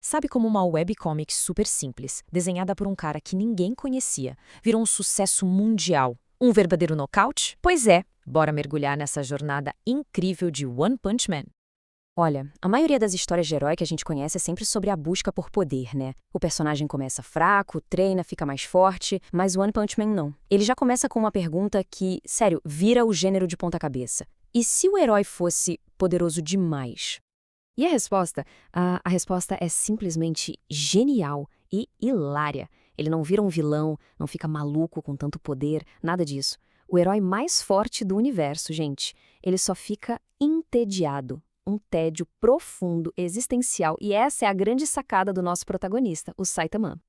Sabe como uma webcomic super simples, desenhada por um cara que ninguém conhecia, virou um sucesso mundial? Um verdadeiro nocaute? Pois é, bora mergulhar nessa jornada incrível de One Punch Man. Olha, a maioria das histórias de herói que a gente conhece é sempre sobre a busca por poder, né? O personagem começa fraco, treina, fica mais forte, mas o One Punch Man não. Ele já começa com uma pergunta que, sério, vira o gênero de ponta cabeça. E se o herói fosse poderoso demais? E a resposta? A resposta é simplesmente genial e hilária. Ele não vira um vilão, não fica maluco com tanto poder, nada disso. O herói mais forte do universo, gente, ele só fica entediado. Um tédio profundo, existencial, e essa é a grande sacada do nosso protagonista, o Saitama.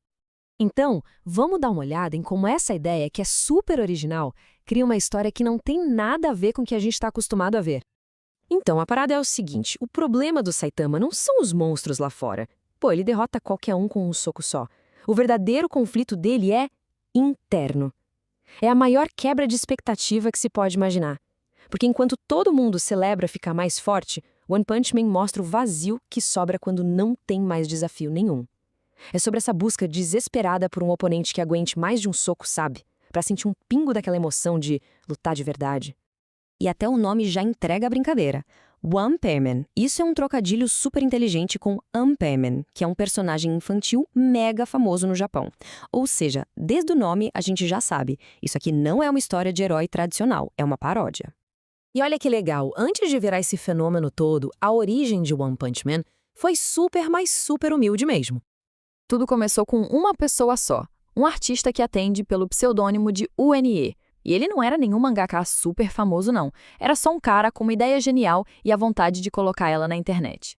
Então, vamos dar uma olhada em como essa ideia, que é super original, cria uma história que não tem nada a ver com o que a gente está acostumado a ver. Então, a parada é o seguinte, o problema do Saitama não são os monstros lá fora. Pô, ele derrota qualquer um com um soco só. O verdadeiro conflito dele é interno. É a maior quebra de expectativa que se pode imaginar. Porque enquanto todo mundo celebra ficar mais forte, One Punch Man mostra o vazio que sobra quando não tem mais desafio nenhum. É sobre essa busca desesperada por um oponente que aguente mais de um soco, sabe? Pra sentir um pingo daquela emoção de lutar de verdade. E até o nome já entrega a brincadeira. One Punch Man. Isso é um trocadilho super inteligente com Unpunman, que é um personagem infantil mega famoso no Japão. Ou seja, desde o nome a gente já sabe, isso aqui não é uma história de herói tradicional, é uma paródia. E olha que legal, antes de virar esse fenômeno todo, a origem de One Punch Man foi super, mas super humilde mesmo. Tudo começou com uma pessoa só, um artista que atende pelo pseudônimo de UNE. E ele não era nenhum mangaka super famoso não, era só um cara com uma ideia genial e a vontade de colocar ela na internet.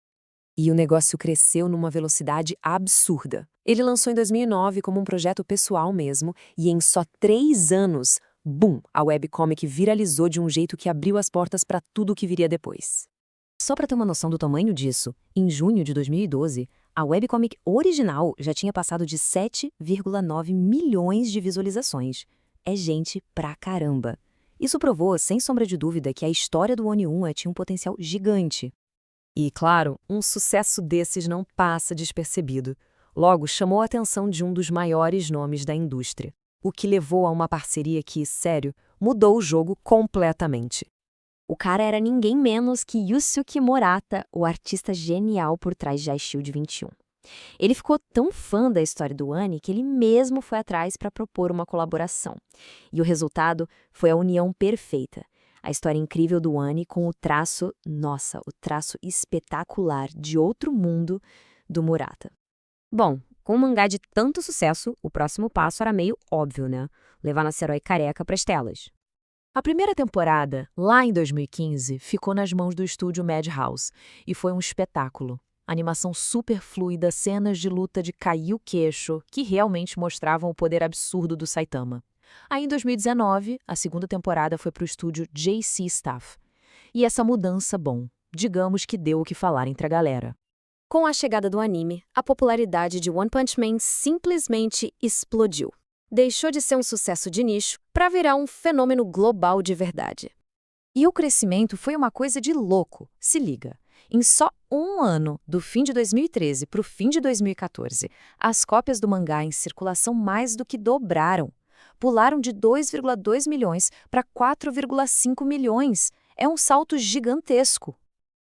E o negócio cresceu numa velocidade absurda. Ele lançou em 2009 como um projeto pessoal mesmo, e em só 3 anos, bum, a webcomic viralizou de um jeito que abriu as portas para tudo o que viria depois. Só para ter uma noção do tamanho disso, em junho de 2012, a webcomic original já tinha passado de 7,9 milhões de visualizações. É gente pra caramba. Isso provou, sem sombra de dúvida, que a história do Oni-1 tinha um potencial gigante. E, claro, um sucesso desses não passa despercebido. Logo, chamou a atenção de um dos maiores nomes da indústria, o que levou a uma parceria que, sério, mudou o jogo completamente. O cara era ninguém menos que Yusuke Murata, o artista genial por trás de iShield 21. Ele ficou tão fã da história do Ani que ele mesmo foi atrás para propor uma colaboração. E o resultado foi a união perfeita. A história incrível do Ani com o traço, nossa, o traço espetacular de outro mundo do Murata. Bom, com um mangá de tanto sucesso, o próximo passo era meio óbvio, né? Levar nosso herói careca para as telas. A primeira temporada, lá em 2015, ficou nas mãos do estúdio Madhouse e foi um espetáculo. Animação super fluida, cenas de luta de cair o queixo, que realmente mostravam o poder absurdo do Saitama. Aí, em 2019, a segunda temporada foi para o estúdio JC Staff. E essa mudança, bom, digamos que deu o que falar entre a galera. Com a chegada do anime, a popularidade de One Punch Man simplesmente explodiu. Deixou de ser um sucesso de nicho para virar um fenômeno global de verdade. E o crescimento foi uma coisa de louco, se liga. Em só um ano, do fim de 2013 para o fim de 2014, as cópias do mangá em circulação mais do que dobraram. Pularam de 2,2 milhões para 4,5 milhões. É um salto gigantesco.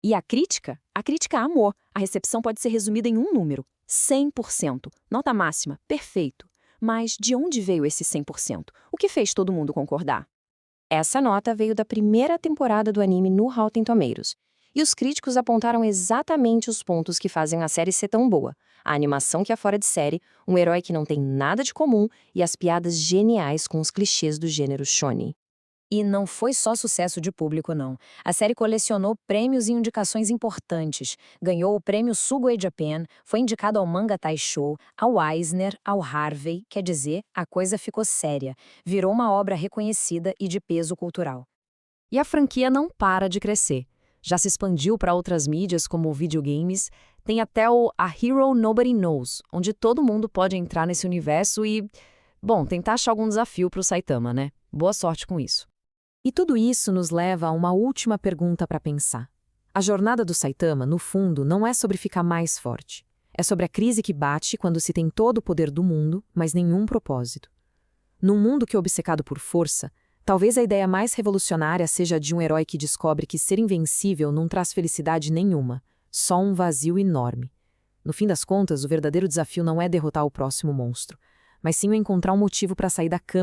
E a crítica? A crítica amou. A recepção pode ser resumida em um número: 100%. Nota máxima, perfeito. Mas de onde veio esse 100%? O que fez todo mundo concordar? Essa nota veio da primeira temporada do anime no Rotten Tomatoes. E os críticos apontaram exatamente os pontos que fazem a série ser tão boa. A animação que é fora de série, um herói que não tem nada de comum e as piadas geniais com os clichês do gênero shonen. E não foi só sucesso de público, não. A série colecionou prêmios e indicações importantes. Ganhou o prêmio Sugoi Japan, foi indicado ao Manga Taisho, ao Eisner, ao Harvey, quer dizer, a coisa ficou séria. Virou uma obra reconhecida e de peso cultural. E a franquia não para de crescer. Já se expandiu para outras mídias como videogames, tem até o A Hero Nobody Knows, onde todo mundo pode entrar nesse universo e, bom, tentar achar algum desafio para o Saitama, né? Boa sorte com isso. E tudo isso nos leva a uma última pergunta para pensar. A jornada do Saitama, no fundo, não é sobre ficar mais forte. É sobre a crise que bate quando se tem todo o poder do mundo, mas nenhum propósito. Num mundo que é obcecado por força, talvez a ideia mais revolucionária seja a de um herói que descobre que ser invencível não traz felicidade nenhuma, só um vazio enorme. No fim das contas, o verdadeiro desafio não é derrotar o próximo monstro, mas sim encontrar um motivo para sair da cama